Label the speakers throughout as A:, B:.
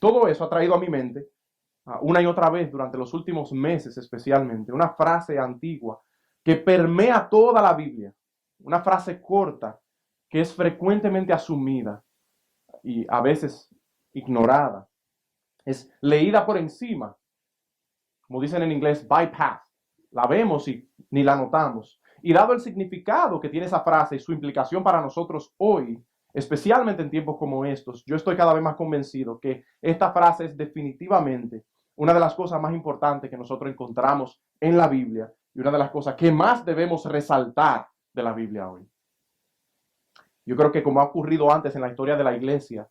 A: todo eso ha traído a mi mente, una y otra vez durante los últimos meses especialmente, una frase antigua que permea toda la Biblia, una frase corta que es frecuentemente asumida y a veces ignorada, es leída por encima, como dicen en inglés, bypass. La vemos y ni la notamos. Y dado el significado que tiene esa frase y su implicación para nosotros hoy, especialmente en tiempos como estos, yo estoy cada vez más convencido que esta frase es definitivamente una de las cosas más importantes que nosotros encontramos en la Biblia y una de las cosas que más debemos resaltar de la Biblia hoy. Yo creo que como ha ocurrido antes en la historia de la iglesia,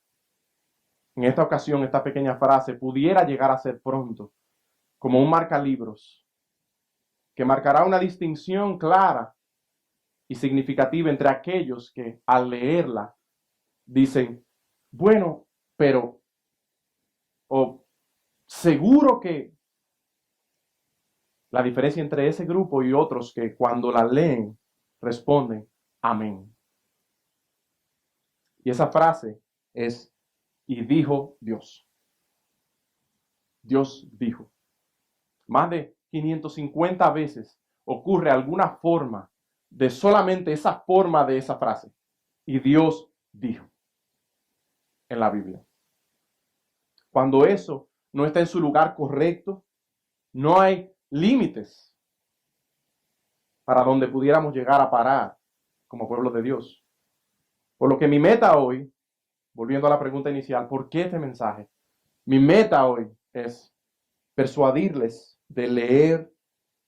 A: en esta ocasión esta pequeña frase pudiera llegar a ser pronto como un marcalibros que marcará una distinción clara y significativa entre aquellos que al leerla dicen, bueno, pero, o seguro que la diferencia entre ese grupo y otros que cuando la leen responden, amén. Y esa frase es, y dijo Dios. Dios dijo. Más de 550 veces ocurre alguna forma de solamente esa forma de esa frase. Y Dios dijo en la Biblia. Cuando eso no está en su lugar correcto, no hay límites para donde pudiéramos llegar a parar como pueblo de Dios. Por lo que mi meta hoy, volviendo a la pregunta inicial, ¿por qué este mensaje? Mi meta hoy es persuadirles de leer,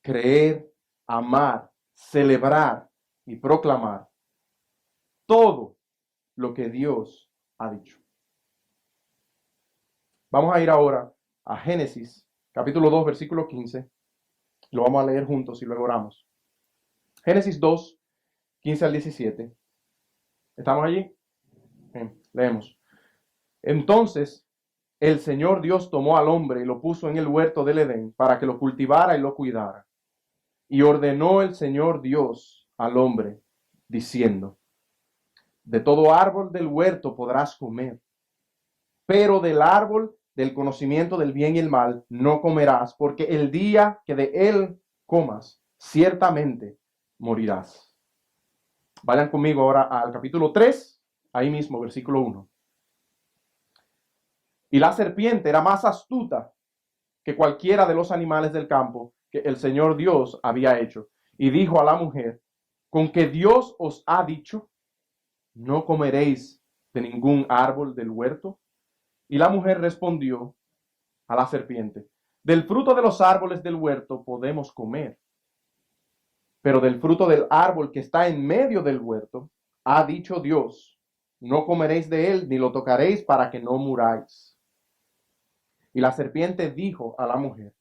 A: creer, amar, celebrar y proclamar todo lo que Dios ha dicho. Vamos a ir ahora a Génesis, capítulo 2, versículo 15. Lo vamos a leer juntos y luego oramos. Génesis 2, 15 al 17. ¿Estamos allí? Bien, leemos. Entonces, el Señor Dios tomó al hombre y lo puso en el huerto del Edén para que lo cultivara y lo cuidara. Y ordenó el Señor Dios al hombre, diciendo, de todo árbol del huerto podrás comer, pero del árbol del conocimiento del bien y el mal no comerás, porque el día que de él comas, ciertamente morirás. Vayan conmigo ahora al capítulo 3, ahí mismo, versículo 1. Y la serpiente era más astuta que cualquiera de los animales del campo que el Señor Dios había hecho. Y dijo a la mujer, con que Dios os ha dicho, no comeréis de ningún árbol del huerto. Y la mujer respondió a la serpiente, del fruto de los árboles del huerto podemos comer, pero del fruto del árbol que está en medio del huerto, ha dicho Dios, no comeréis de él ni lo tocaréis para que no muráis. Y la serpiente dijo a la mujer,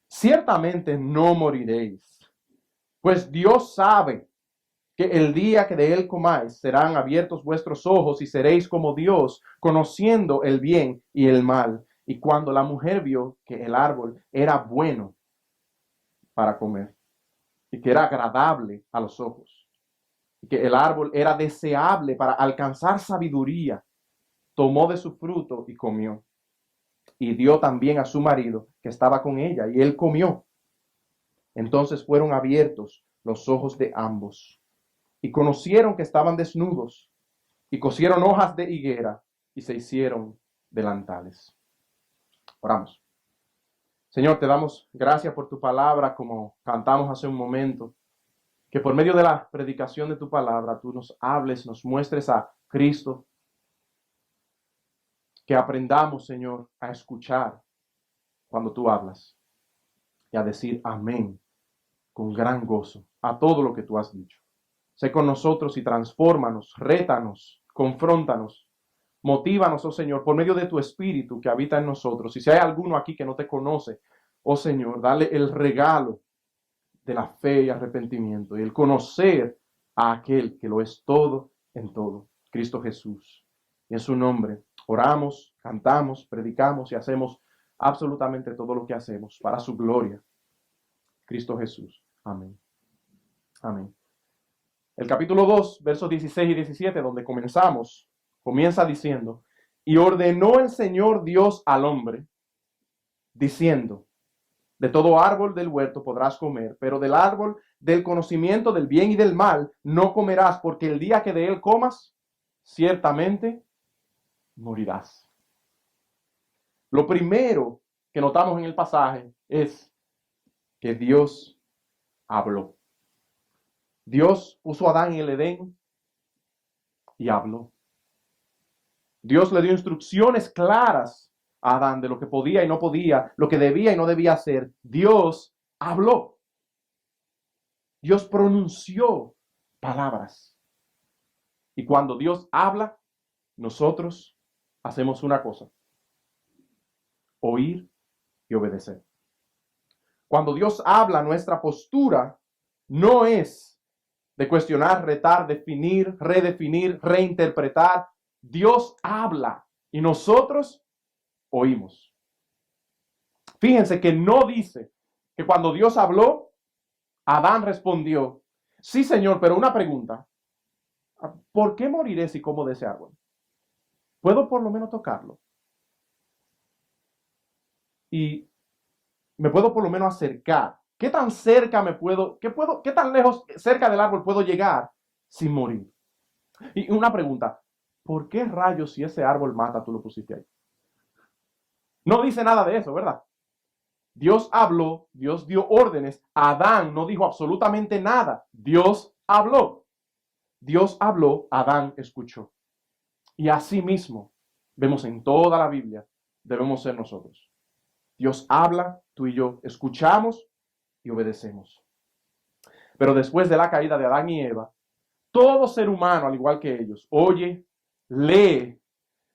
A: ciertamente no moriréis, pues Dios sabe que el día que de él comáis serán abiertos vuestros ojos y seréis como Dios, conociendo el bien y el mal. Y cuando la mujer vio que el árbol era bueno para comer y que era agradable a los ojos y que el árbol era deseable para alcanzar sabiduría, tomó de su fruto y comió. Y dio también a su marido que estaba con ella y él comió. Entonces fueron abiertos los ojos de ambos y conocieron que estaban desnudos y cosieron hojas de higuera y se hicieron delantales. Oramos. Señor, te damos gracias por tu palabra, como cantamos hace un momento, que por medio de la predicación de tu palabra tú nos hables, nos muestres a Cristo, que aprendamos, Señor, a escuchar cuando tú hablas y a decir amén con gran gozo a todo lo que tú has dicho. Sé con nosotros y transfórmanos, rétanos, confróntanos, motívanos, oh Señor, por medio de tu Espíritu que habita en nosotros. Y si hay alguno aquí que no te conoce, oh Señor, dale el regalo de la fe y arrepentimiento y el conocer a aquel que lo es todo en todo, Cristo Jesús. Y en su nombre oramos, cantamos, predicamos y hacemos absolutamente todo lo que hacemos para su gloria. Cristo Jesús. Amén. Amén. El capítulo 2, versos 16 y 17, donde comenzamos, comienza diciendo, Y ordenó el Señor Dios al hombre, diciendo, de todo árbol del huerto podrás comer, pero del árbol del conocimiento del bien y del mal no comerás, porque el día que de él comas, ciertamente morirás. Lo primero que notamos en el pasaje es que Dios habló. Dios puso a Adán en el Edén y habló. Dios le dio instrucciones claras a Adán de lo que podía y no podía, lo que debía y no debía hacer. Dios habló. Dios pronunció palabras. Y cuando Dios habla, nosotros hacemos una cosa: oír y obedecer. Cuando Dios habla, nuestra postura no es de cuestionar, retar, definir, redefinir, reinterpretar. Dios habla y nosotros oímos. Fíjense que no dice que cuando Dios habló, Adán respondió, sí, Señor, pero una pregunta. ¿Por qué moriré si como de ese árbol? ¿Puedo por lo menos tocarlo? Y me puedo por lo menos acercar. ¿Qué tan cerca qué tan lejos cerca del árbol puedo llegar sin morir? Y una pregunta, ¿por qué rayos si ese árbol mata tú lo pusiste ahí? No dice nada de eso, ¿verdad? Dios habló, Dios dio órdenes, Adán no dijo absolutamente nada, Dios habló. Dios habló, Adán escuchó. Y así mismo, vemos en toda la Biblia, debemos ser nosotros. Dios habla, tú y yo escuchamos y obedecemos. Pero después de la caída de Adán y Eva, todo ser humano, al igual que ellos, oye, lee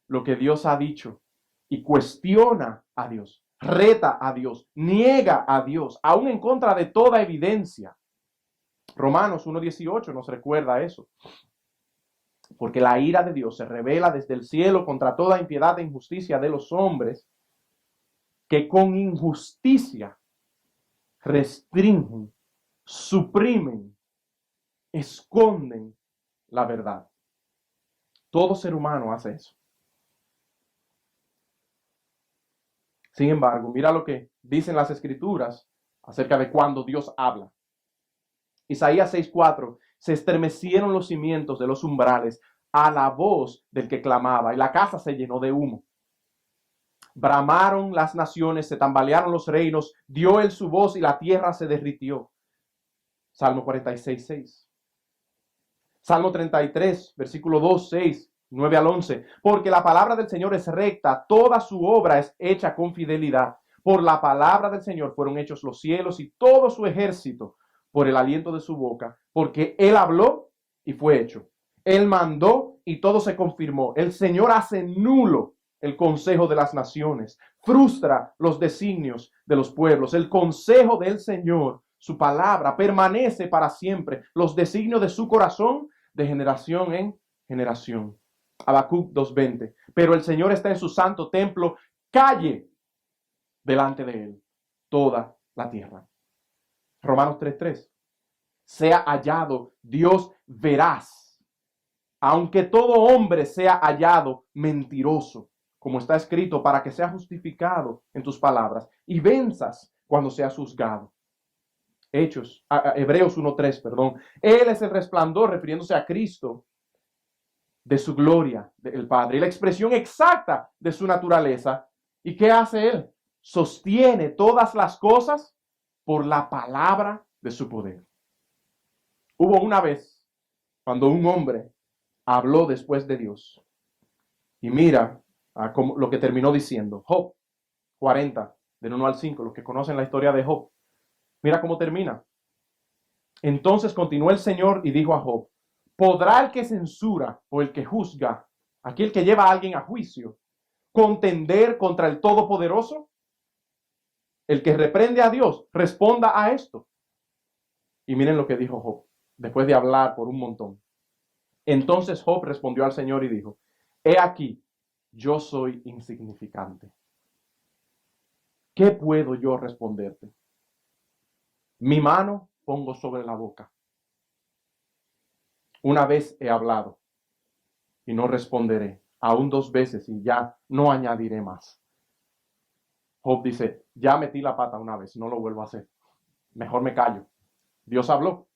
A: lo que Dios ha dicho y cuestiona a Dios, reta a Dios, niega a Dios, aún en contra de toda evidencia. Romanos 1:18 nos recuerda eso. Porque la ira de Dios se revela desde el cielo contra toda impiedad e injusticia de los hombres, que con injusticia restringen, suprimen, esconden la verdad. Todo ser humano hace eso. Sin embargo, mira lo que dicen las Escrituras acerca de cuando Dios habla. Isaías 6:4, se estremecieron los cimientos de los umbrales a la voz del que clamaba, y la casa se llenó de humo. Bramaron las naciones, se tambalearon los reinos, dio él su voz y la tierra se derritió. Salmo 46:6. Salmo 33, versículo 2, 6, 9 al 11. Porque la palabra del Señor es recta, toda su obra es hecha con fidelidad. Por la palabra del Señor fueron hechos los cielos y todo su ejército, por el aliento de su boca, porque él habló y fue hecho. Él mandó y todo se confirmó. El Señor hace nulo el consejo de las naciones, frustra los designios de los pueblos. El consejo del Señor, su palabra, permanece para siempre. Los designios de su corazón, de generación en generación. Habacuc 2:20. Pero el Señor está en su santo templo, calle delante de él toda la tierra. Romanos 3:3. Sea hallado Dios veraz, aunque todo hombre sea hallado mentiroso, como está escrito, para que sea justificado en tus palabras y venzas cuando seas juzgado. Hebreos 1:3, perdón. Él es el resplandor, refiriéndose a Cristo, de su gloria, del Padre, y la expresión exacta de su naturaleza. ¿Y qué hace Él? Sostiene todas las cosas por la palabra de su poder. Hubo una vez cuando un hombre habló después de Dios. Y mira lo que terminó diciendo. Job 40, del 1 al 5, los que conocen la historia de Job. Mira cómo termina. Entonces continuó el Señor y dijo a Job, ¿podrá el que censura o el que juzga, aquel que lleva a alguien a juicio, contender contra el Todopoderoso? El que reprende a Dios, responda a esto. Y miren lo que dijo Job, después de hablar por un montón. Entonces Job respondió al Señor y dijo, he aquí, yo soy insignificante. ¿Qué puedo yo responderte? Mi mano pongo sobre la boca. Una vez he hablado y no responderé aún 2 veces y ya no añadiré más. Job dice, ya metí la pata una vez, no lo vuelvo a hacer. Mejor me callo. Dios habló.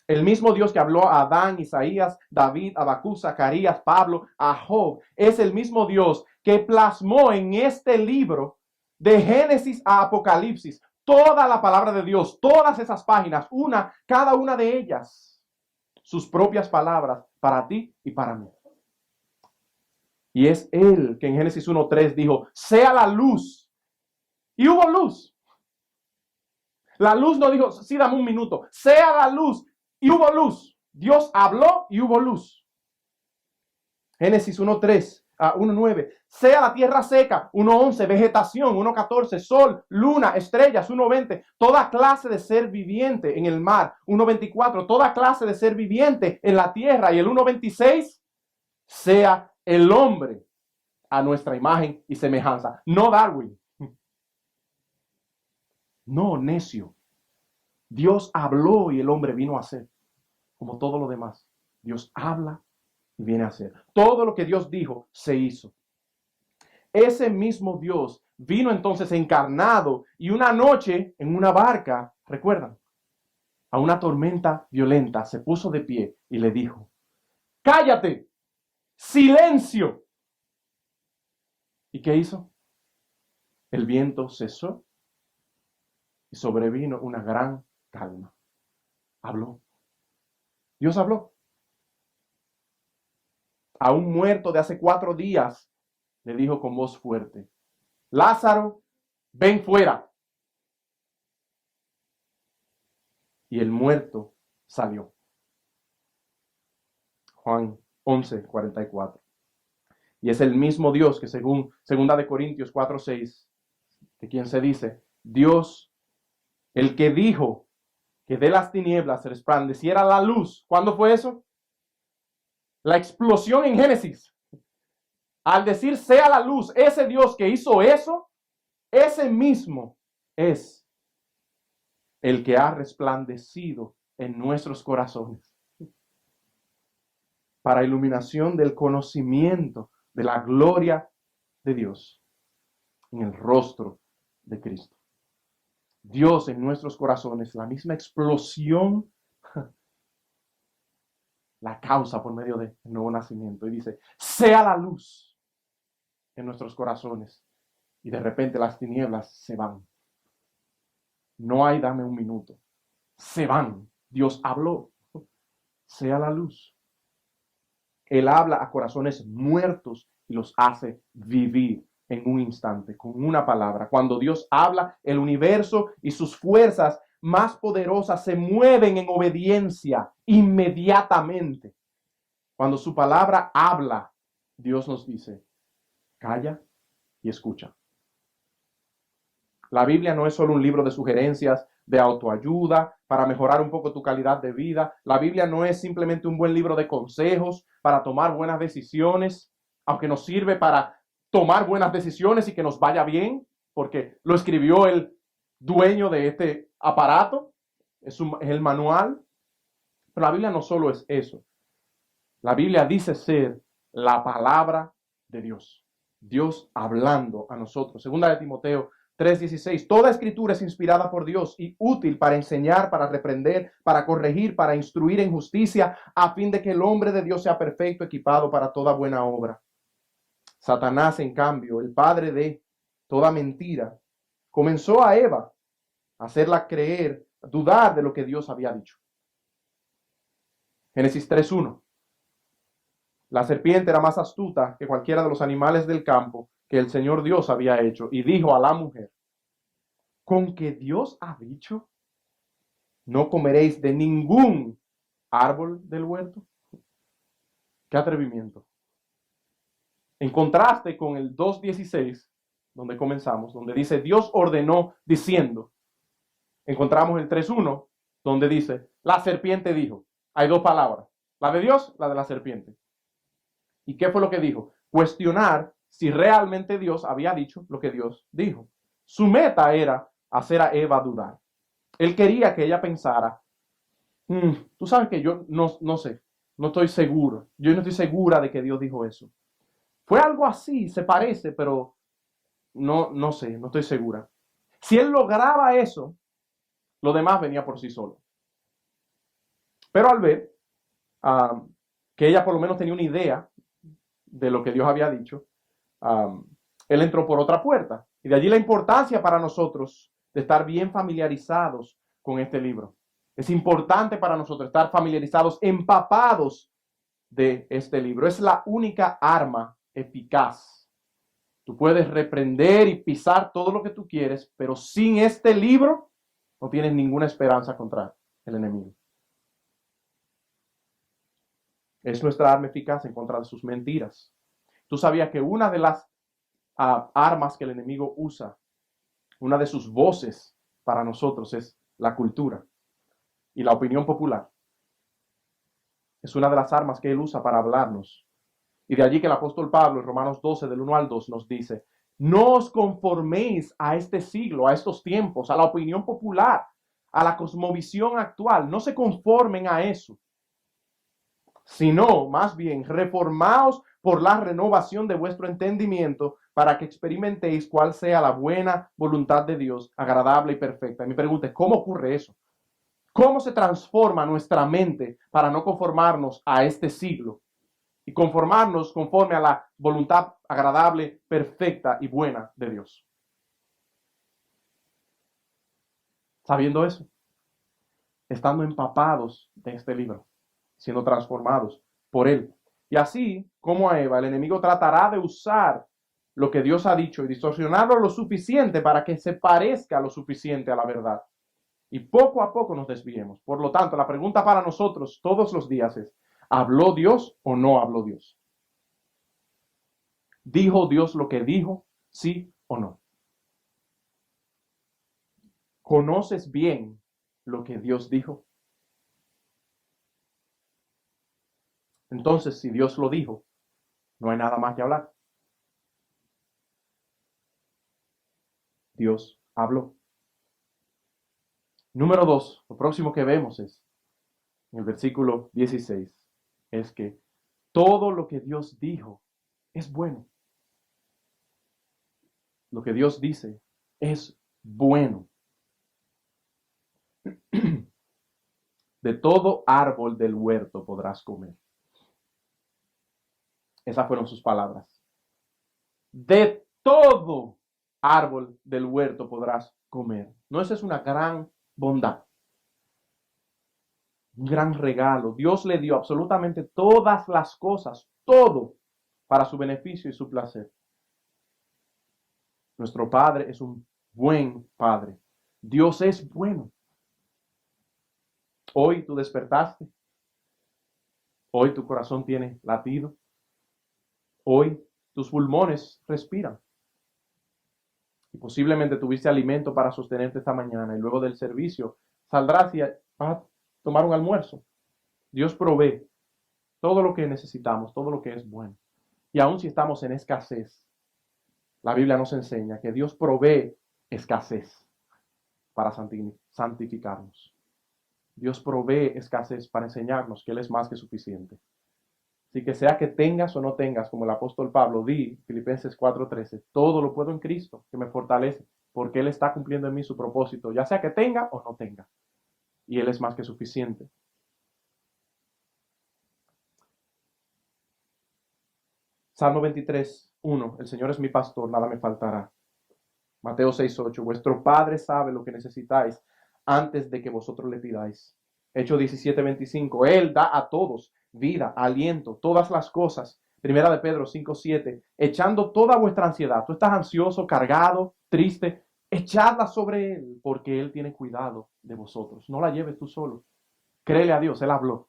A: El mismo Dios que habló a Adán, Isaías, David, Habacuc, Zacarías, Pablo, a Job, es el mismo Dios que plasmó en este libro de Génesis a Apocalipsis toda la palabra de Dios, todas esas páginas, cada una de ellas, sus propias palabras para ti y para mí. Y es Él que en Génesis 1:3 dijo, sea la luz. Y hubo luz. La luz no dijo, sí, dame un minuto, sea la luz. Y hubo luz. Dios habló y hubo luz. Génesis 1:9. Sea la tierra seca. 1:11. Vegetación. 1:14. Sol, luna, estrellas. 1:20. Toda clase de ser viviente en el mar. 1:24. Toda clase de ser viviente en la tierra. Y el 1:26. Sea el hombre a nuestra imagen y semejanza. No Darwin. No, necio. Dios habló y el hombre vino a ser. Como todo lo demás. Dios habla y viene a ser. Todo lo que Dios dijo se hizo. Ese mismo Dios vino entonces encarnado y una noche en una barca, ¿recuerdan? A una tormenta violenta se puso de pie y le dijo, cállate, silencio. ¿Y qué hizo? El viento cesó y sobrevino una gran calma. Habló. Dios habló. A un muerto de hace 4 días le dijo con voz fuerte, Lázaro, ven fuera. Y el muerto salió. Juan 11:44. Y es el mismo Dios que según 2 Corintios 4:6, de quien se dice, Dios, el que dijo que de las tinieblas resplandeciera la luz. ¿Cuándo fue eso? La explosión en Génesis. Al decir sea la luz, ese Dios que hizo eso, ese mismo es el que ha resplandecido en nuestros corazones para iluminación del conocimiento de la gloria de Dios en el rostro de Cristo. Dios en nuestros corazones, la misma explosión, la causa por medio del nuevo nacimiento. Y dice, sea la luz en nuestros corazones. Y de repente las tinieblas se van. No hay dame un minuto. Se van. Dios habló. Sea la luz. Él habla a corazones muertos y los hace vivir en un instante, con una palabra. Cuando Dios habla, el universo y sus fuerzas más poderosas se mueven en obediencia inmediatamente. Cuando su palabra habla, Dios nos dice, calla y escucha. La Biblia no es solo un libro de sugerencias, de autoayuda, para mejorar un poco tu calidad de vida. La Biblia no es simplemente un buen libro de consejos para tomar buenas decisiones, aunque nos sirve para tomar buenas decisiones y que nos vaya bien, porque lo escribió el dueño de este aparato, es el manual. Pero la Biblia no solo es eso. La Biblia dice ser la palabra de Dios. Dios hablando a nosotros. Segunda de Timoteo 3:16. Toda escritura es inspirada por Dios y útil para enseñar, para reprender, para corregir, para instruir en justicia, a fin de que el hombre de Dios sea perfecto, equipado para toda buena obra. Satanás, en cambio, el padre de toda mentira, comenzó a Eva a hacerla creer, a dudar de lo que Dios había dicho. Génesis 3:1. La serpiente era más astuta que cualquiera de los animales del campo que el Señor Dios había hecho, y dijo a la mujer, ¿con que Dios ha dicho? No comeréis de ningún árbol del huerto. ¡Qué atrevimiento! En contraste con el 2:16, donde comenzamos, donde dice, Dios ordenó diciendo, encontramos el 3:1, donde dice, la serpiente dijo. Hay 2 palabras, la de Dios, la de la serpiente. ¿Y qué fue lo que dijo? Cuestionar si realmente Dios había dicho lo que Dios dijo. Su meta era hacer a Eva dudar. Él quería que ella pensara, tú sabes que yo no sé, no estoy seguro. Yo no estoy segura de que Dios dijo eso. Fue algo así, se parece, pero no sé, no estoy segura. Si él lograba eso, lo demás venía por sí solo. Pero al ver que ella por lo menos tenía una idea de lo que Dios había dicho, él entró por otra puerta. Y de allí la importancia para nosotros de estar bien familiarizados con este libro. Es importante para nosotros estar familiarizados, empapados de este libro. Es la única arma eficaz. Tú puedes reprender y pisar todo lo que tú quieres, pero sin este libro no tienes ninguna esperanza contra el enemigo. Es nuestra arma eficaz en contra de sus mentiras. Tú sabías que una de las armas que el enemigo usa, una de sus voces para nosotros es la cultura y la opinión popular. Es una de las armas que él usa para hablarnos. Y de allí que el apóstol Pablo en Romanos 12, del 1 al 2, nos dice, no os conforméis a este siglo, a estos tiempos, a la opinión popular, a la cosmovisión actual. No se conformen a eso, sino más bien reformaos por la renovación de vuestro entendimiento para que experimentéis cuál sea la buena voluntad de Dios, agradable y perfecta. Y mi pregunta es, ¿cómo ocurre eso? ¿Cómo se transforma nuestra mente para no conformarnos a este siglo y conformarnos conforme a la voluntad agradable, perfecta y buena de Dios? Sabiendo eso, estando empapados de este libro, siendo transformados por él. Y así como a Eva, el enemigo tratará de usar lo que Dios ha dicho y distorsionarlo lo suficiente para que se parezca lo suficiente a la verdad. Y poco a poco nos desviemos. Por lo tanto, la pregunta para nosotros todos los días es, ¿habló Dios o no habló Dios? ¿Dijo Dios lo que dijo? ¿Sí o no? ¿Conoces bien lo que Dios dijo? Entonces, si Dios lo dijo, no hay nada más que hablar. Dios habló. Número 2, lo próximo que vemos es, en el versículo 16, es que todo lo que Dios dijo es bueno. Lo que Dios dice es bueno. De todo árbol del huerto podrás comer. Esas fueron sus palabras. De todo árbol del huerto podrás comer. ¿No esa es una gran bondad? Un gran regalo. Dios le dio absolutamente todas las cosas, todo, para su beneficio y su placer. Nuestro Padre es un buen Padre. Dios es bueno. Hoy tú despertaste. Hoy tu corazón tiene latido. Hoy tus pulmones respiran. Y posiblemente tuviste alimento para sostenerte esta mañana y luego del servicio saldrás y vas a tomar un almuerzo. Dios provee todo lo que necesitamos, todo lo que es bueno. Y aun si estamos en escasez, la Biblia nos enseña que Dios provee escasez para santificarnos. Dios provee escasez para enseñarnos que Él es más que suficiente. Así que sea que tengas o no tengas, como el apóstol Pablo, di, Filipenses 4:13, todo lo puedo en Cristo, que me fortalece, porque Él está cumpliendo en mí su propósito, ya sea que tenga o no tenga. Y Él es más que suficiente. Salmo 23:1, el Señor es mi pastor, nada me faltará. Mateo 6:8, vuestro Padre sabe lo que necesitáis antes de que vosotros le pidáis. Hechos 17:25, Él da a todos vida, aliento, todas las cosas. Primera de Pedro 5:7, echando toda vuestra ansiedad. Tú estás ansioso, cargado, triste, echadla sobre Él, porque Él tiene cuidado de vosotros. No la lleves tú solo. Créele a Dios, Él habló.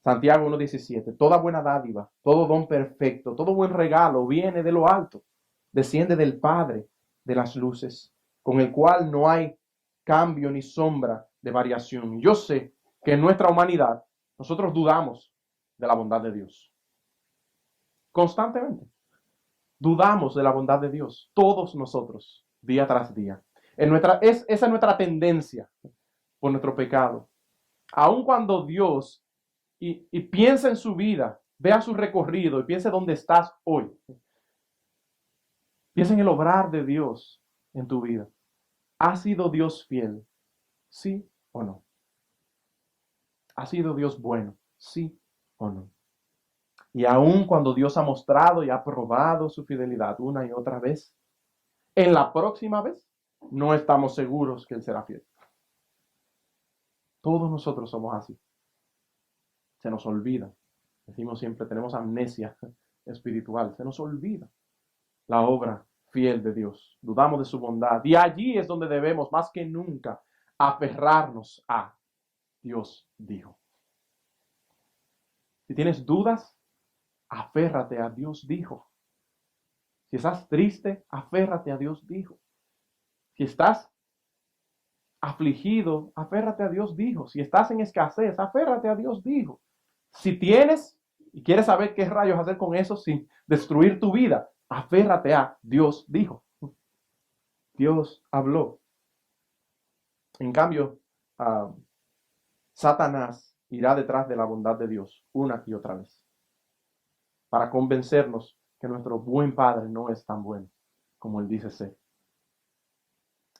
A: Santiago 1:17, toda buena dádiva, todo don perfecto, todo buen regalo viene de lo alto, desciende del Padre de las luces, con el cual no hay cambio ni sombra de variación. Yo sé que en nuestra humanidad nosotros dudamos de la bondad de Dios. Constantemente. Dudamos de la bondad de Dios. Todos nosotros, día tras día. Esa es nuestra tendencia por nuestro pecado. Aun cuando Dios y piensa en su vida, vea su recorrido y piense dónde estás hoy. Piensa en el obrar de Dios en tu vida. ¿Ha sido Dios fiel? ¿Sí o no? ¿Ha sido Dios bueno? ¿Sí o no? Y aun cuando Dios ha mostrado y ha probado su fidelidad una y otra vez, en la próxima vez no estamos seguros que Él será fiel. Todos nosotros somos así. Se nos olvida. Decimos siempre, tenemos amnesia espiritual. Se nos olvida la obra fiel de Dios. Dudamos de su bondad. Y allí es donde debemos, más que nunca, aferrarnos a Dios dijo. Si tienes dudas, aférrate a Dios dijo. Si estás triste, aférrate a Dios dijo. Si estás afligido, aférrate a Dios dijo. Si estás en escasez, aférrate a Dios dijo. Si tienes y quieres saber qué rayos hacer con eso sin destruir tu vida, aférrate a Dios dijo. Dios habló. En cambio, Satanás irá detrás de la bondad de Dios una y otra vez para convencernos que nuestro buen Padre no es tan bueno como Él dice ser.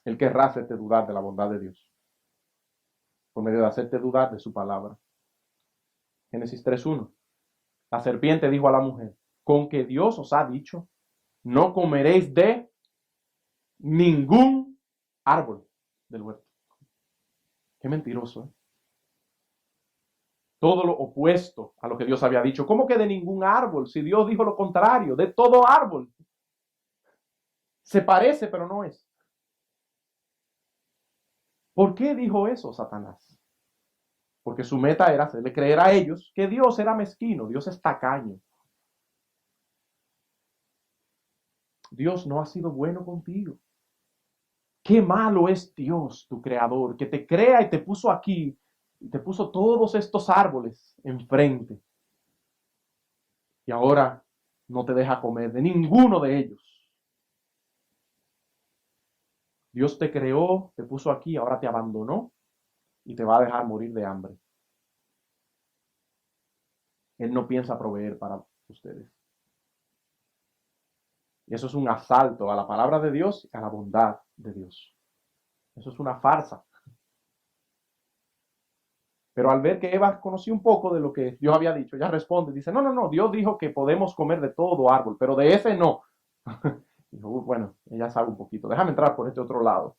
A: Él querrá hacerte dudar de la bondad de Dios por medio de hacerte dudar de su palabra. Génesis 3:1. La serpiente dijo a la mujer, con que Dios os ha dicho, no comeréis de ningún árbol del huerto. Qué mentiroso, ¿eh? Todo lo opuesto a lo que Dios había dicho. ¿Cómo que de ningún árbol? Si Dios dijo lo contrario, de todo árbol. Se parece, pero no es. ¿Por qué dijo eso Satanás? Porque su meta era hacerle creer a ellos que Dios era mezquino, Dios es tacaño. Dios no ha sido bueno contigo. Qué malo es Dios, tu creador, que te crea y te puso aquí, y te puso todos estos árboles enfrente. Y ahora no te deja comer de ninguno de ellos. Dios te creó, te puso aquí, ahora te abandonó y te va a dejar morir de hambre. Él no piensa proveer para ustedes. Y eso es un asalto a la palabra de Dios y a la bondad de Dios. Eso es una farsa. Pero al ver que Eva conoció un poco de lo que Dios había dicho, ella responde, dice, no, Dios dijo que podemos comer de todo árbol, pero de ese no. Dijo, bueno, ella sabe un poquito, déjame entrar por este otro lado.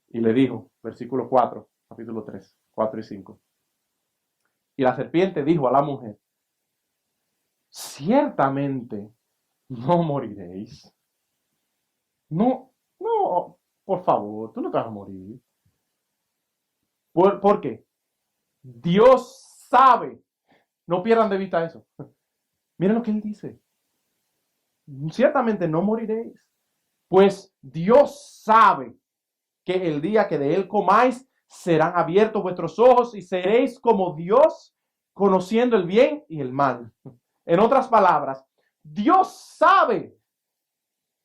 A: Y le dijo, versículo 4, capítulo 3, 4 y 5. Y la serpiente dijo a la mujer, ciertamente no moriréis. No, por favor, tú no te vas a morir. ¿Por qué? Dios sabe. No pierdan de vista eso. Miren lo que él dice. Ciertamente no moriréis, pues Dios sabe que el día que de él comáis serán abiertos vuestros ojos y seréis como Dios, conociendo el bien y el mal. En otras palabras, Dios sabe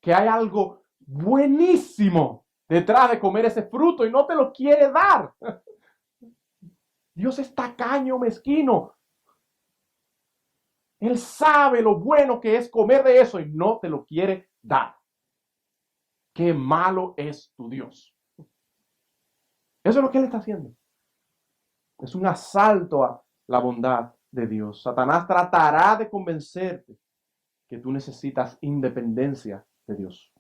A: que hay algo buenísimo detrás de comer ese fruto y no te lo quiere dar. Dios es tacaño, mezquino. Él sabe lo bueno que es comer de eso y no te lo quiere dar. Qué malo es tu Dios. Eso es lo que Él está haciendo. Es un asalto a la bondad de Dios. Satanás tratará de convencerte que tú necesitas independencia de Dios.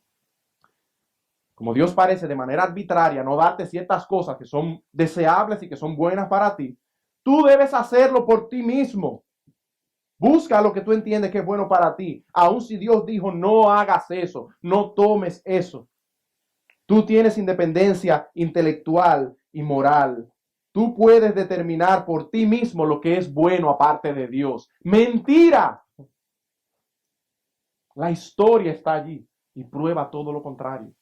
A: Como Dios parece de manera arbitraria no darte ciertas cosas que son deseables y que son buenas para ti, tú debes hacerlo por ti mismo. Busca lo que tú entiendes que es bueno para ti. Aun si Dios dijo no hagas eso, no tomes eso. Tú tienes independencia intelectual y moral. Tú puedes determinar por ti mismo lo que es bueno aparte de Dios. ¡Mentira! La historia está allí y prueba todo lo contrario.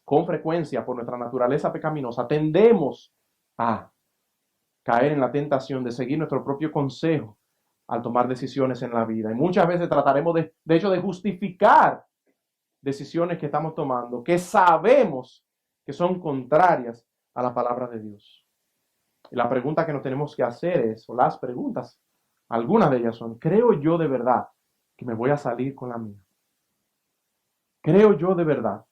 A: Con frecuencia, por nuestra naturaleza pecaminosa, tendemos a caer en la tentación de seguir nuestro propio consejo al tomar decisiones en la vida. Y muchas veces trataremos de hecho de justificar decisiones que estamos tomando, que sabemos que son contrarias a la palabra de Dios. Y la pregunta que nos tenemos que hacer es, o las preguntas, algunas de ellas son, ¿creo yo de verdad que me voy a salir con la mía? ¿Creo yo de verdad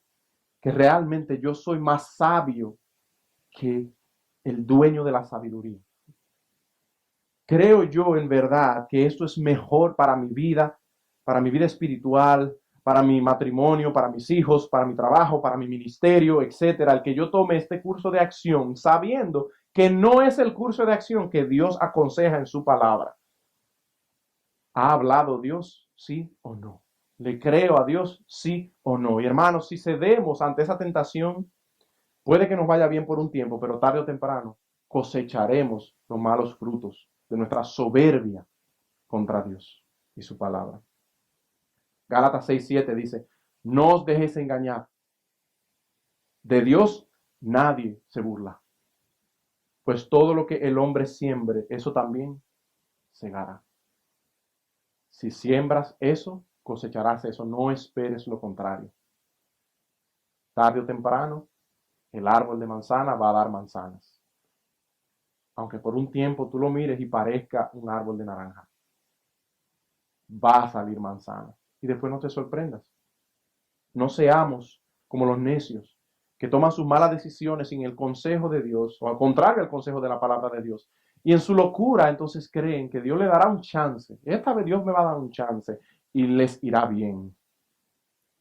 A: que realmente yo soy más sabio que el dueño de la sabiduría? ¿Creo yo en verdad que esto es mejor para mi vida espiritual, para mi matrimonio, para mis hijos, para mi trabajo, para mi ministerio, etcétera? El que yo tome este curso de acción sabiendo que no es el curso de acción que Dios aconseja en su palabra. ¿Ha hablado Dios? ¿Sí o no? ¿Le creo a Dios? ¿Sí o no? Y hermanos, si cedemos ante esa tentación, puede que nos vaya bien por un tiempo, pero tarde o temprano cosecharemos los malos frutos de nuestra soberbia contra Dios y su palabra. Gálatas 6:7 dice, no os dejéis engañar. De Dios nadie se burla. Pues todo lo que el hombre siembre, eso también segará. Si siembras eso, cosecharás eso. No esperes lo contrario. Tarde o temprano, el árbol de manzana va a dar manzanas. Aunque por un tiempo tú lo mires y parezca un árbol de naranja. Va a salir manzana. Y después no te sorprendas. No seamos como los necios que toman sus malas decisiones sin el consejo de Dios, o al contrario al consejo de la palabra de Dios. Y en su locura entonces creen que Dios le dará un chance. Esta vez Dios me va a dar un chance y les irá bien.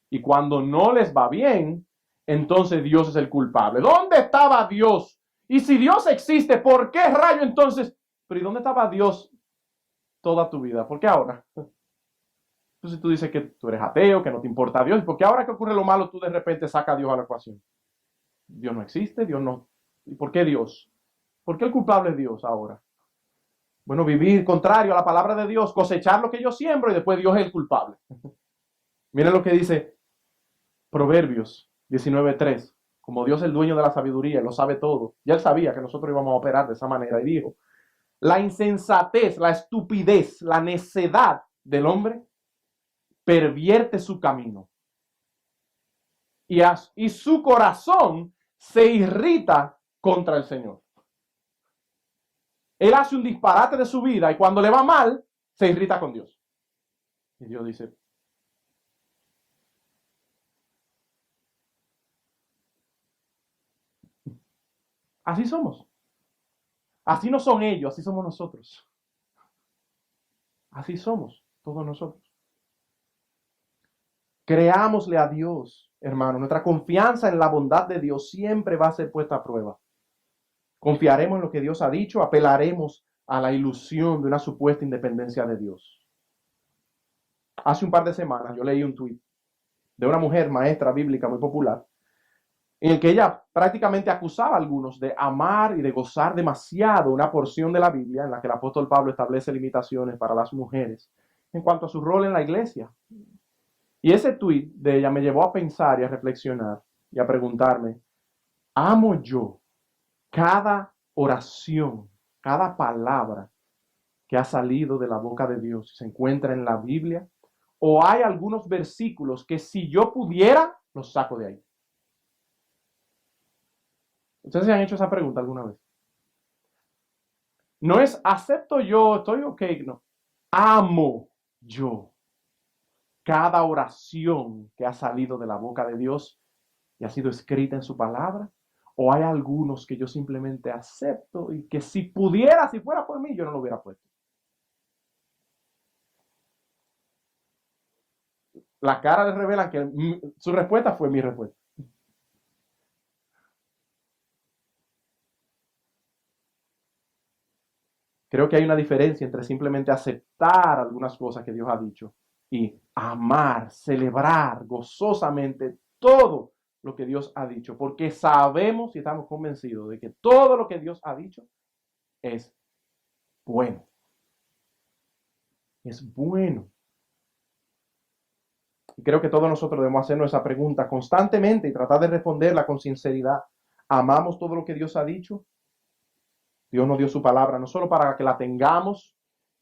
A: Y cuando no les va bien, entonces Dios es el culpable. ¿Dónde estaba Dios? Y si Dios existe, ¿por qué rayo entonces? Pero ¿y dónde estaba Dios toda tu vida? ¿Por qué ahora? Entonces tú dices que tú eres ateo, que no te importa Dios. ¿Por qué ahora que ocurre lo malo tú de repente sacas a Dios a la ecuación? Dios no existe, Dios no. ¿Y por qué Dios? ¿Por qué el culpable es Dios ahora? Bueno, vivir contrario a la palabra de Dios, cosechar lo que yo siembro y después Dios es el culpable. Miren lo que dice Proverbios 19:3. Como Dios es el dueño de la sabiduría, lo sabe todo. Ya él sabía que nosotros íbamos a operar de esa manera y dijo, la insensatez, la estupidez, la necedad del hombre pervierte su camino. Y su corazón se irrita contra el Señor. Él hace un disparate de su vida y cuando le va mal, se irrita con Dios. Y Dios dice, así somos. Así no son ellos, así somos nosotros. Así somos todos nosotros. Creámosle a Dios, hermano. Nuestra confianza en la bondad de Dios siempre va a ser puesta a prueba. Confiaremos en lo que Dios ha dicho, apelaremos a la ilusión de una supuesta independencia de Dios. Hace un par de semanas yo leí un tuit de una mujer maestra bíblica muy popular en el que ella prácticamente acusaba a algunos de amar y de gozar demasiado una porción de la Biblia en la que el apóstol Pablo establece limitaciones para las mujeres en cuanto a su rol en la iglesia. Y ese tuit de ella me llevó a pensar y a reflexionar y a preguntarme, ¿amo yo cada oración, cada palabra que ha salido de la boca de Dios se encuentra en la Biblia? ¿O hay algunos versículos que si yo pudiera, los saco de ahí? ¿Ustedes se han hecho esa pregunta alguna vez? No es acepto yo, estoy ok, no. Amo yo cada oración que ha salido de la boca de Dios y ha sido escrita en su palabra. ¿O hay algunos que yo simplemente acepto y que si pudiera, si fuera por mí, yo no lo hubiera puesto? La cara le revela que su respuesta fue mi respuesta. Creo que hay una diferencia entre simplemente aceptar algunas cosas que Dios ha dicho y amar, celebrar gozosamente todo lo que Dios ha dicho, porque sabemos y estamos convencidos de que todo lo que Dios ha dicho es bueno. Es bueno. Y creo que todos nosotros debemos hacernos esa pregunta constantemente y tratar de responderla con sinceridad. ¿Amamos todo lo que Dios ha dicho? Dios nos dio su palabra no solo para que la tengamos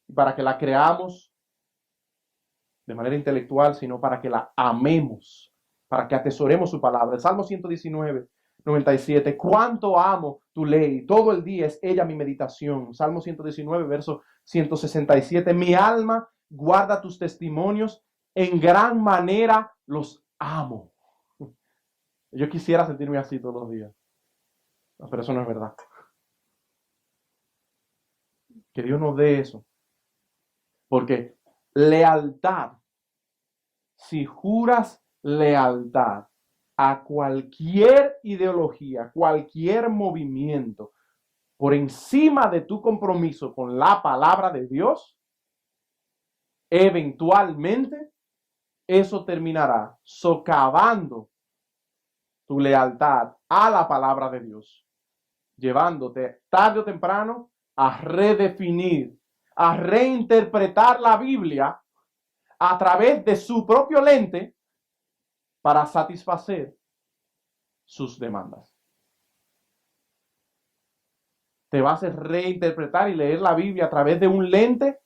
A: y para que la creamos de manera intelectual, sino para que la amemos, para que atesoremos su palabra. El Salmo 119, 97. Cuánto amo tu ley. Todo el día es ella mi meditación. Salmo 119, verso 167. Mi alma guarda tus testimonios. En gran manera los amo. Yo quisiera sentirme así todos los días. Pero eso no es verdad. Que Dios nos dé eso. Porque lealtad, si juras lealtad a cualquier ideología, cualquier movimiento, por encima de tu compromiso con la palabra de Dios, eventualmente eso terminará socavando tu lealtad a la palabra de Dios, llevándote tarde o temprano a redefinir, a reinterpretar la Biblia a través de su propio lente para satisfacer sus demandas. Te vas a reinterpretar y leer la Biblia a través de un lente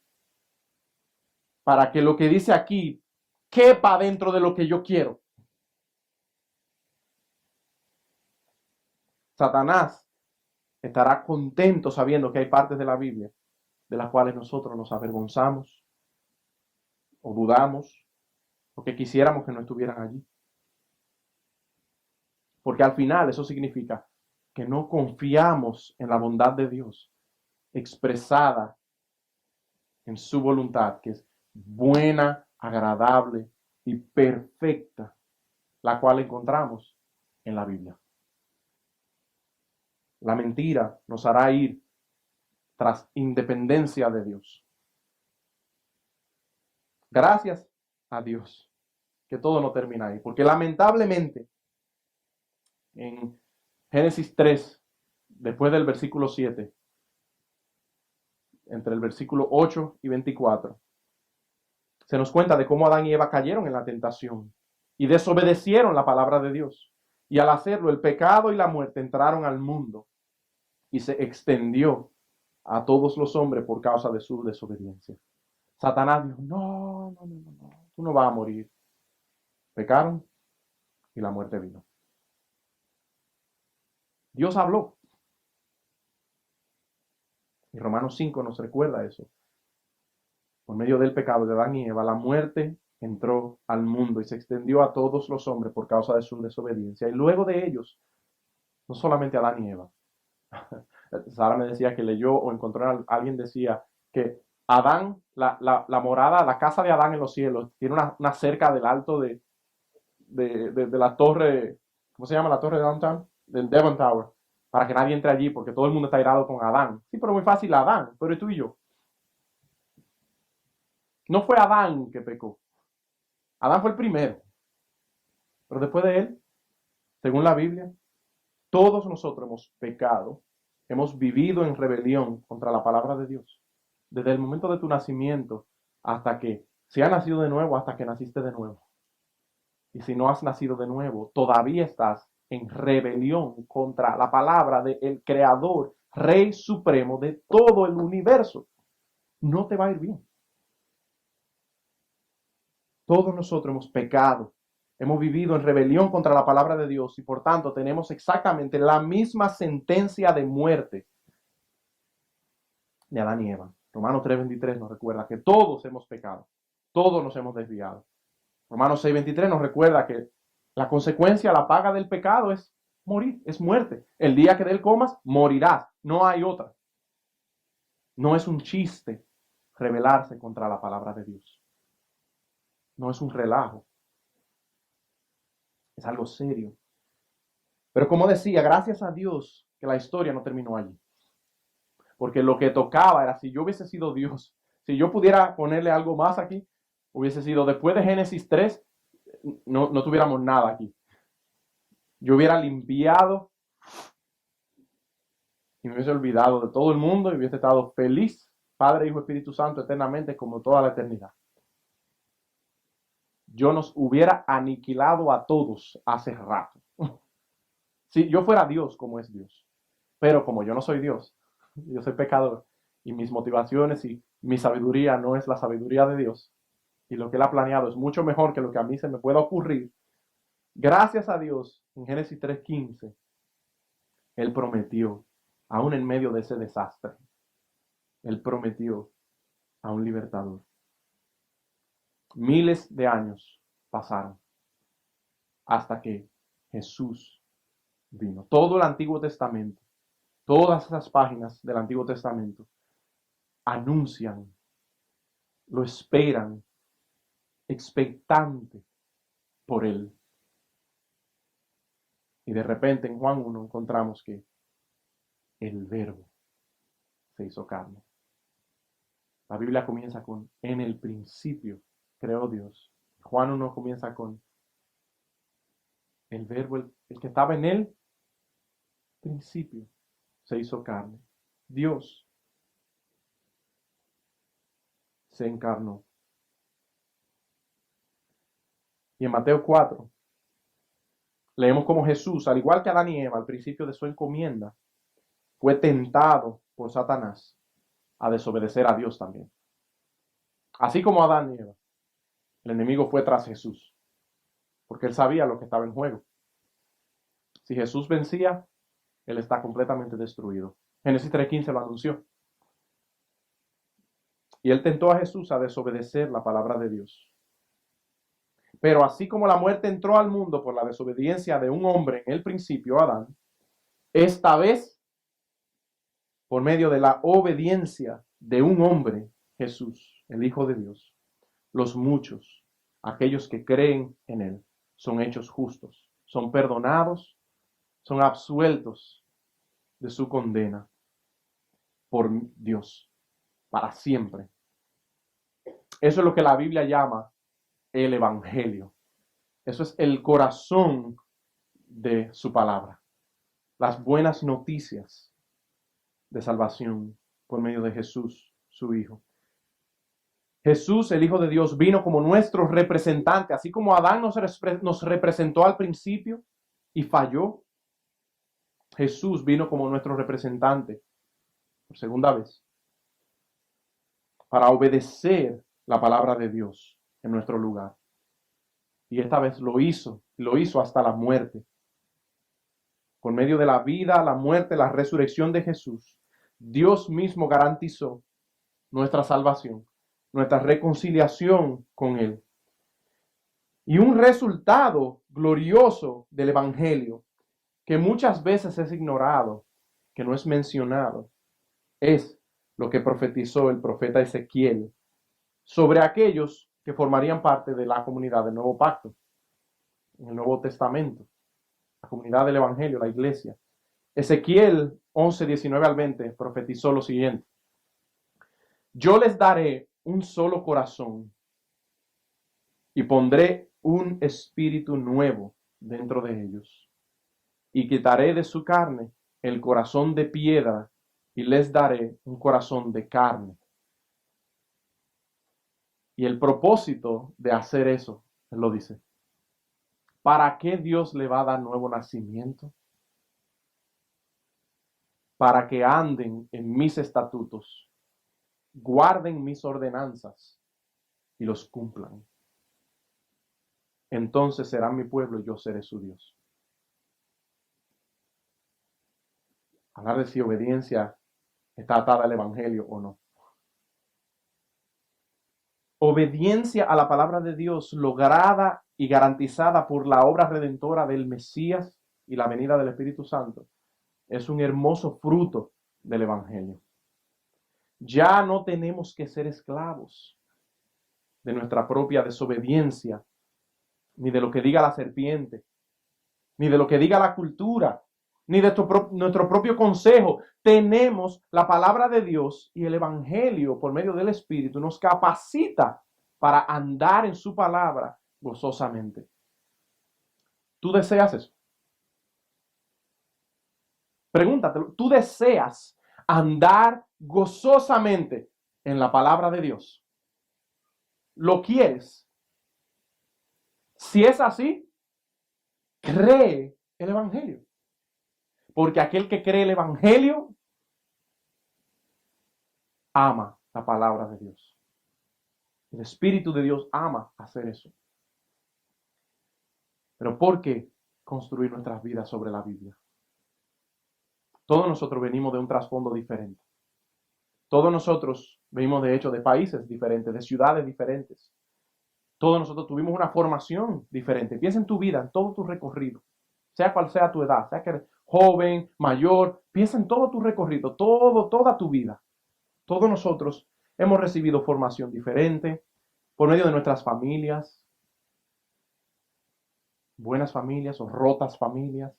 A: para que lo que dice aquí quepa dentro de lo que yo quiero. Satanás estará contento sabiendo que hay partes de la Biblia de las cuales nosotros nos avergonzamos o dudamos o que quisiéramos que no estuvieran allí. Porque al final eso significa que no confiamos en la bondad de Dios expresada en su voluntad, que es buena, agradable y perfecta, la cual encontramos en la Biblia. La mentira nos hará ir tras independencia de Dios. Gracias a Dios que todo no termina ahí, porque lamentablemente en Génesis 3, después del versículo 7, entre el versículo 8 y 24, se nos cuenta de cómo Adán y Eva cayeron en la tentación y desobedecieron la palabra de Dios. Y al hacerlo, el pecado y la muerte entraron al mundo y se extendió a todos los hombres por causa de su desobediencia. Satanás dijo, no, tú no vas a morir. Pecaron y la muerte vino. Dios habló. Y Romanos 5 nos recuerda eso. Por medio del pecado de Adán y Eva, la muerte entró al mundo y se extendió a todos los hombres por causa de su desobediencia. Y luego de ellos, no solamente Adán y Eva. Sara me decía que leyó o encontró alguien decía que Adán, la morada, la casa de Adán en los cielos, tiene una cerca del alto de la torre, ¿cómo se llama la torre de downtown? Del Devon Tower, para que nadie entre allí, porque todo el mundo está irado con Adán. Sí, pero muy fácil, Adán, pero tú y yo. No fue Adán que pecó. Adán fue el primero. Pero después de él, según la Biblia, todos nosotros hemos pecado, hemos vivido en rebelión contra la palabra de Dios. Desde el momento de tu nacimiento hasta que se ha nacido de nuevo, hasta que naciste de nuevo. Y si no has nacido de nuevo, todavía estás en rebelión contra la palabra del Creador, Rey Supremo de todo el universo. No te va a ir bien. Todos nosotros hemos pecado, hemos vivido en rebelión contra la palabra de Dios y por tanto tenemos exactamente la misma sentencia de muerte de Adán y Eva. Romanos 3:23 nos recuerda que todos hemos pecado, todos nos hemos desviado. Romanos 6:23 nos recuerda que la consecuencia, la paga del pecado es morir, es muerte. El día que de él comas, morirás. No hay otra. No es un chiste rebelarse contra la palabra de Dios. No es un relajo. Es algo serio. Pero como decía, gracias a Dios que la historia no terminó allí. Porque lo que tocaba era, si yo hubiese sido Dios, si yo pudiera ponerle algo más aquí, hubiese sido después de Génesis 3, no tuviéramos nada aquí. Yo hubiera limpiado y me hubiese olvidado de todo el mundo y hubiese estado feliz, Padre, Hijo, Espíritu Santo, eternamente, como toda la eternidad. Yo nos hubiera aniquilado a todos hace rato. Si yo fuera Dios como es Dios. Pero como yo no soy Dios, yo soy pecador, y mis motivaciones y mi sabiduría no es la sabiduría de Dios, y lo que Él ha planeado es mucho mejor que lo que a mí se me pueda ocurrir. Gracias a Dios, en Génesis 3:15, Él prometió, aún en medio de ese desastre, Él prometió a un libertador. Miles de años pasaron hasta que Jesús vino. Todo el Antiguo Testamento, todas esas páginas del Antiguo Testamento anuncian, lo esperan, expectante por Él. Y de repente en Juan 1 encontramos que el Verbo se hizo carne. La Biblia comienza con, en el principio creó Dios. Juan 1 comienza con el Verbo, el que estaba en el principio, se hizo carne. Dios se encarnó. Y en Mateo 4 leemos como Jesús, al igual que Adán y Eva, al principio de su encomienda, fue tentado por Satanás a desobedecer a Dios también. Así como Adán y Eva, el enemigo fue tras Jesús, porque él sabía lo que estaba en juego. Si Jesús vencía, él está completamente destruido. Génesis 3:15 lo anunció. Y él tentó a Jesús a desobedecer la palabra de Dios. Pero así como la muerte entró al mundo por la desobediencia de un hombre en el principio, Adán, esta vez, por medio de la obediencia de un hombre, Jesús, el Hijo de Dios, los muchos, aquellos que creen en Él, son hechos justos, son perdonados, son absueltos de su condena por Dios, para siempre. Eso es lo que la Biblia llama el Evangelio. Eso es el corazón de su palabra. Las buenas noticias de salvación por medio de Jesús, su Hijo. Jesús, el Hijo de Dios, vino como nuestro representante, así como Adán nos representó al principio y falló. Jesús vino como nuestro representante por segunda vez para obedecer la palabra de Dios en nuestro lugar. Y esta vez lo hizo hasta la muerte. Por medio de la vida, la muerte, la resurrección de Jesús, Dios mismo garantizó nuestra salvación, nuestra reconciliación con Él. Y un resultado glorioso del Evangelio, que muchas veces es ignorado, que no es mencionado, es lo que profetizó el profeta Ezequiel sobre aquellos que formarían parte de la comunidad del Nuevo Pacto, en el Nuevo Testamento, la comunidad del Evangelio, la iglesia. Ezequiel 11, 19 al 20 profetizó lo siguiente: yo les daré un solo corazón y pondré un espíritu nuevo dentro de ellos, y quitaré de su carne el corazón de piedra y les daré un corazón de carne. Y el propósito de hacer eso, él lo dice, ¿para qué Dios le va a dar nuevo nacimiento? Para que anden en mis estatutos, guarden mis ordenanzas y los cumplan. Entonces serán mi pueblo y yo seré su Dios. Hablar de si obediencia está atada al Evangelio o no. Obediencia a la palabra de Dios lograda y garantizada por la obra redentora del Mesías y la venida del Espíritu Santo es un hermoso fruto del Evangelio. Ya no tenemos que ser esclavos de nuestra propia desobediencia, ni de lo que diga la serpiente, ni de lo que diga la cultura, ni de nuestro propio consejo. Tenemos la palabra de Dios y el Evangelio por medio del Espíritu nos capacita para andar en su palabra gozosamente. ¿Tú deseas eso? Pregúntatelo. ¿Tú deseas andar gozosamente en la palabra de Dios? ¿Lo quieres? Si es así, cree el Evangelio. Porque aquel que cree el Evangelio ama la palabra de Dios. El Espíritu de Dios ama hacer eso. Pero ¿por qué construir nuestras vidas sobre la Biblia? Todos nosotros venimos de un trasfondo diferente. Todos nosotros venimos, de hecho, de países diferentes, de ciudades diferentes. Todos nosotros tuvimos una formación diferente. Piensa en tu vida, en todo tu recorrido, sea cual sea tu edad, sea que eres joven, mayor, piensa en todo tu recorrido, toda tu vida. Todos nosotros hemos recibido formación diferente por medio de nuestras familias, buenas familias o rotas familias.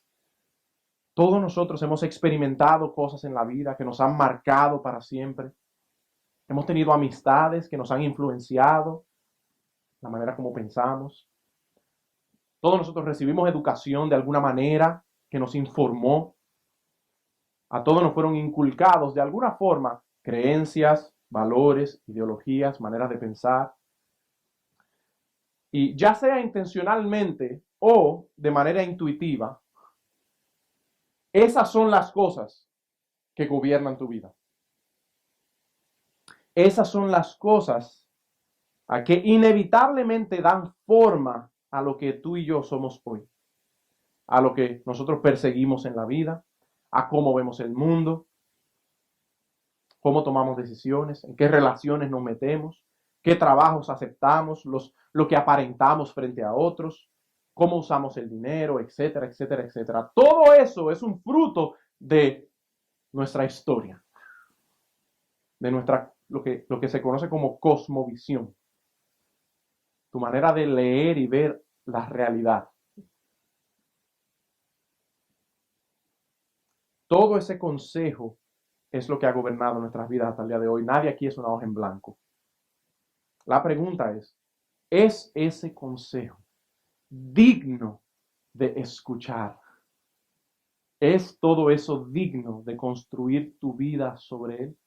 A: Todos nosotros hemos experimentado cosas en la vida que nos han marcado para siempre. Hemos tenido amistades que nos han influenciado la manera como pensamos. Todos nosotros recibimos educación de alguna manera que nos informó. A todos nos fueron inculcados de alguna forma creencias, valores, ideologías, maneras de pensar. Y ya sea intencionalmente o de manera intuitiva, esas son las cosas que gobiernan tu vida. Esas son las cosas a que inevitablemente dan forma a lo que tú y yo somos hoy, a lo que nosotros perseguimos en la vida, a cómo vemos el mundo, cómo tomamos decisiones, en qué relaciones nos metemos, qué trabajos aceptamos, lo que aparentamos frente a otros, cómo usamos el dinero, etcétera, etcétera, etcétera. Todo eso es un fruto de nuestra historia, de lo que se conoce como cosmovisión, tu manera de leer y ver la realidad. Todo ese consejo es lo que ha gobernado nuestras vidas hasta el día de hoy. Nadie aquí es una hoja en blanco. La pregunta ¿es ese consejo digno de escuchar? ¿Es todo eso digno de construir tu vida sobre él?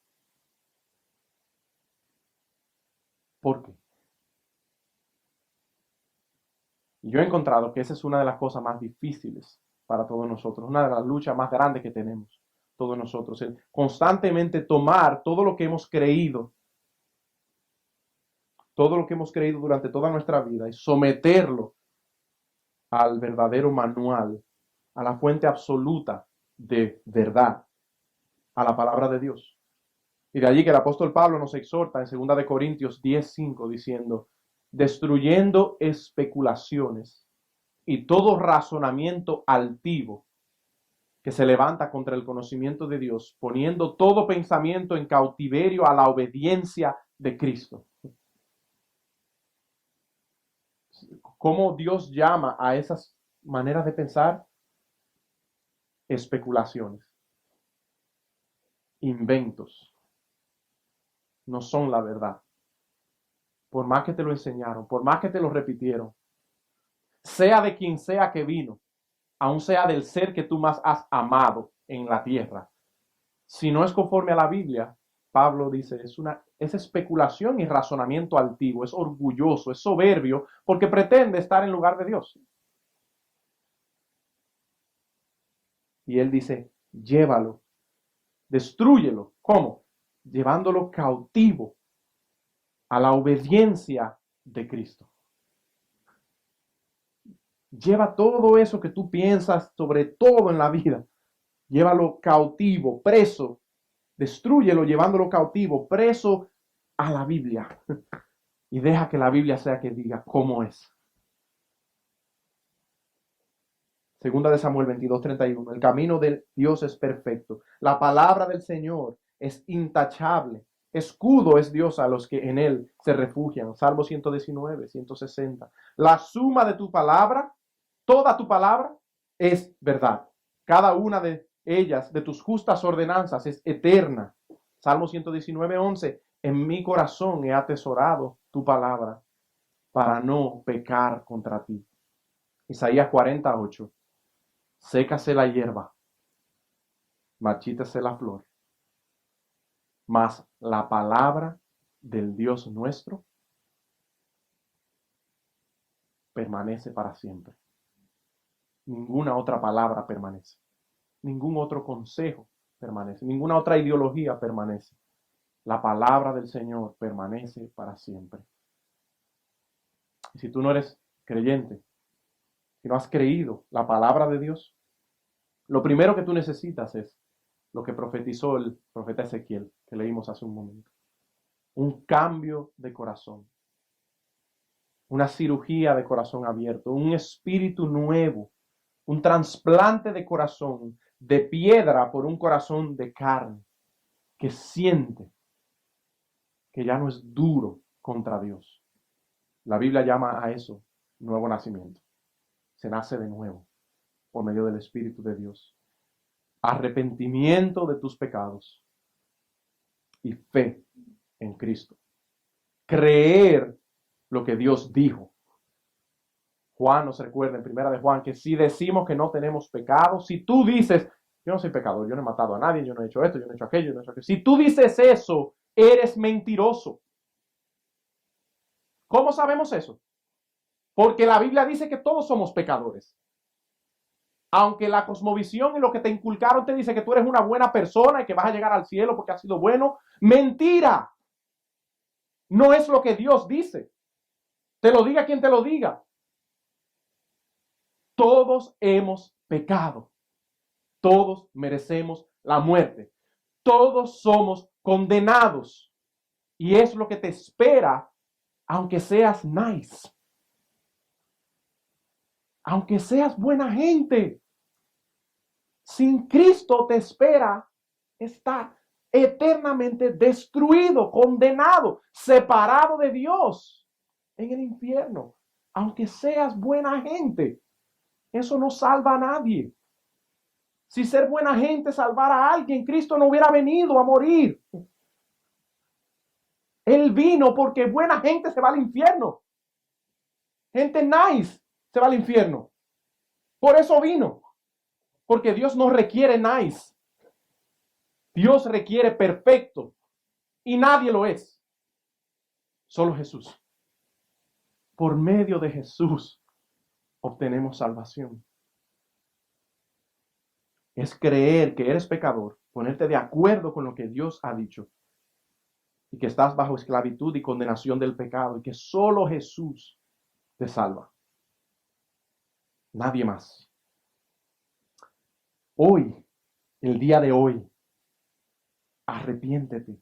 A: ¿Por qué? Y yo he encontrado que esa es una de las cosas más difíciles para todos nosotros, una de las luchas más grandes que tenemos todos nosotros, el constantemente tomar todo lo que hemos creído durante toda nuestra vida y someterlo al verdadero manual, a la fuente absoluta de verdad, a la palabra de Dios. Y de allí que el apóstol Pablo nos exhorta en 2 de Corintios 10:5 diciendo, destruyendo especulaciones y todo razonamiento altivo que se levanta contra el conocimiento de Dios, poniendo todo pensamiento en cautiverio a la obediencia de Cristo. ¿Cómo Dios llama a esas maneras de pensar? Especulaciones, inventos, no son la verdad. Por más que te lo enseñaron, por más que te lo repitieron, sea de quien sea que vino, aun sea del ser que tú más has amado en la tierra, si no es conforme a la Biblia, Pablo dice, es especulación y razonamiento altivo, es orgulloso, es soberbio, porque pretende estar en lugar de Dios. Y él dice, llévalo, destrúyelo. ¿Cómo? Llevándolo cautivo a la obediencia de Cristo. Lleva todo eso que tú piensas sobre todo en la vida. Llévalo cautivo, preso. Destrúyelo llevándolo cautivo, preso a la Biblia. Y deja que la Biblia sea que diga cómo es. Segunda de Samuel 22:31. El camino de Dios es perfecto. La palabra del Señor es intachable. Escudo es Dios a los que en él se refugian. Salmo 119, 160. La suma de tu palabra, toda tu palabra, es verdad. Cada una de ellas, de tus justas ordenanzas, es eterna. Salmo 119:11. En mi corazón he atesorado tu palabra para no pecar contra ti. Isaías 48. Sécase la hierba, marchítase la flor, mas la palabra del Dios nuestro permanece para siempre. Ninguna otra palabra permanece. Ningún otro consejo permanece. Ninguna otra ideología permanece. La palabra del Señor permanece para siempre. Y si tú no eres creyente, si no has creído la palabra de Dios, lo primero que tú necesitas es lo que profetizó el profeta Ezequiel, que leímos hace un momento. Un cambio de corazón, una cirugía de corazón abierto, un espíritu nuevo, un trasplante de corazón de piedra por un corazón de carne, que siente que ya no es duro contra Dios. La Biblia llama a eso nuevo nacimiento. Se nace de nuevo por medio del Espíritu de Dios. Arrepentimiento de tus pecados y fe en Cristo. Creer lo que Dios dijo. Juan nos recuerda en primera de Juan que si decimos que no tenemos pecado, si tú dices, yo no soy pecador, yo no he matado a nadie, yo no he hecho esto, yo no he hecho aquello, yo no he hecho aquello. Si tú dices eso, eres mentiroso. ¿Cómo sabemos eso? Porque la Biblia dice que todos somos pecadores. Aunque la cosmovisión y lo que te inculcaron te dice que tú eres una buena persona y que vas a llegar al cielo porque has sido bueno, mentira. No es lo que Dios dice. Te lo diga quien te lo diga. Todos hemos pecado. Todos merecemos la muerte. Todos somos condenados. Y es lo que te espera, aunque seas nice. Aunque seas buena gente. Sin Cristo te espera estar eternamente destruido, condenado, separado de Dios en el infierno. Aunque seas buena gente, eso no salva a nadie. Si ser buena gente salvara a alguien, Cristo no hubiera venido a morir. Él vino porque buena gente se va al infierno. Gente nice se va al infierno. Por eso vino. Porque Dios no requiere nice. Dios requiere perfecto. Y nadie lo es. Solo Jesús. Por medio de Jesús obtenemos salvación. Es creer que eres pecador, ponerte de acuerdo con lo que Dios ha dicho y que estás bajo esclavitud y condenación del pecado y que solo Jesús te salva. Nadie más. Hoy, el día de hoy, arrepiéntete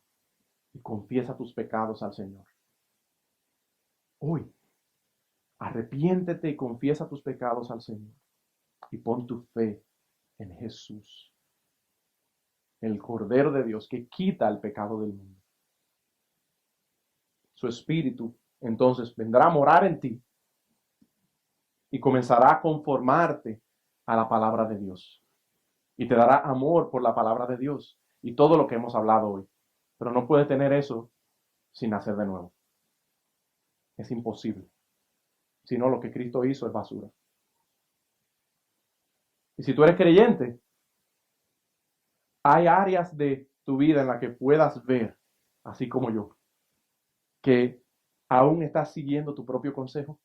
A: y confiesa tus pecados al Señor. Hoy, arrepiéntete y confiesa tus pecados al Señor y pon tu fe en Jesús, el Cordero de Dios que quita el pecado del mundo. Su Espíritu entonces vendrá a morar en ti y comenzará a conformarte a la palabra de Dios. Y te dará amor por la palabra de Dios y todo lo que hemos hablado hoy. Pero no puedes tener eso sin nacer de nuevo. Es imposible. Si no, lo que Cristo hizo es basura. Y si tú eres creyente, hay áreas de tu vida en las que puedas ver, así como yo, que aún estás siguiendo tu propio consejo.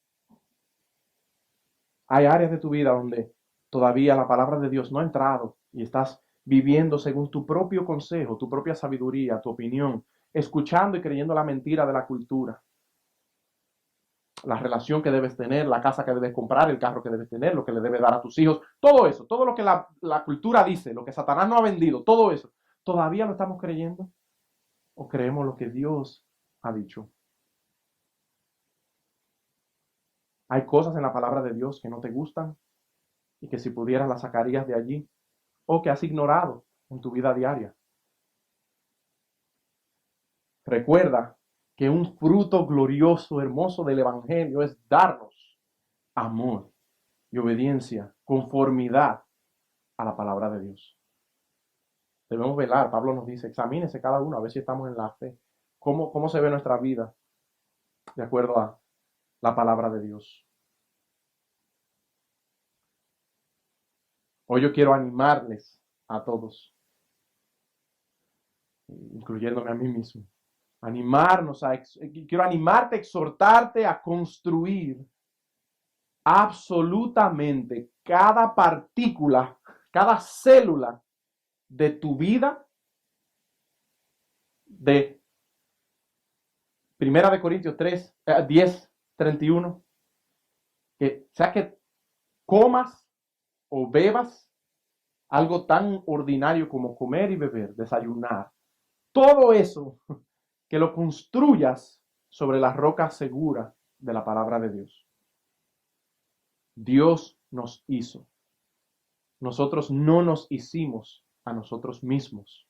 A: Hay áreas de tu vida donde todavía la palabra de Dios no ha entrado y estás viviendo según tu propio consejo, tu propia sabiduría, tu opinión, escuchando y creyendo la mentira de la cultura. La relación que debes tener, la casa que debes comprar, el carro que debes tener, lo que le debes dar a tus hijos, todo eso, todo lo que la cultura dice, lo que Satanás no ha vendido, todo eso, ¿todavía lo estamos creyendo? ¿O creemos lo que Dios ha dicho? Hay cosas en la palabra de Dios que no te gustan y que si pudieras las sacarías de allí o que has ignorado en tu vida diaria. Recuerda que un fruto glorioso, hermoso del Evangelio es darnos amor y obediencia, conformidad a la palabra de Dios. Debemos velar, Pablo nos dice, examínese cada uno a ver si estamos en la fe. ¿Cómo se ve nuestra vida de acuerdo a la palabra de Dios? Hoy yo quiero animarles a todos, incluyéndome a mí mismo. Quiero animarte, exhortarte a construir absolutamente cada partícula, cada célula de tu vida, de 1 de Corintios 10:31, que sea que comas o bebas, algo tan ordinario como comer y beber, desayunar, todo eso, que lo construyas sobre la roca segura de la palabra de Dios. Dios nos hizo. Nosotros no nos hicimos a nosotros mismos.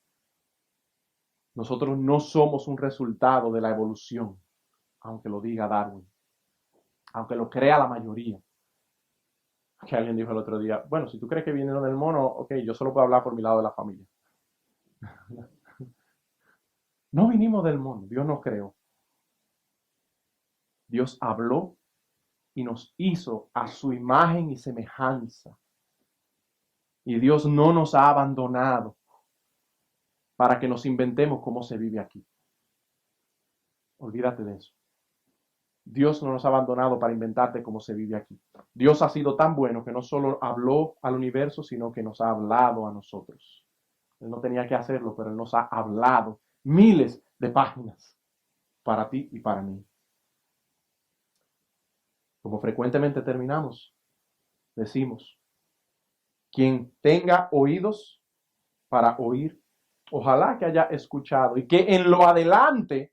A: Nosotros no somos un resultado de la evolución, aunque lo diga Darwin, aunque lo crea la mayoría. Que alguien dijo el otro día, bueno, si tú crees que vinieron del mono, ok, yo solo puedo hablar por mi lado de la familia. No vinimos del mono, Dios nos creó. Dios habló y nos hizo a su imagen y semejanza. Y Dios no nos ha abandonado para que nos inventemos cómo se vive aquí. Olvídate de eso. Dios no nos ha abandonado para inventarte cómo se vive aquí. Dios ha sido tan bueno que no solo habló al universo, sino que nos ha hablado a nosotros. Él no tenía que hacerlo, pero Él nos ha hablado miles de páginas para ti y para mí. Como frecuentemente terminamos, decimos, quien tenga oídos para oír, ojalá que haya escuchado y que en lo adelante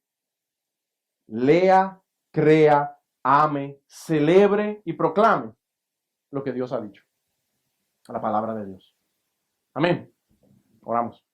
A: lea, crea, ame, celebre y proclame lo que Dios ha dicho. La palabra de Dios. Amén. Oramos.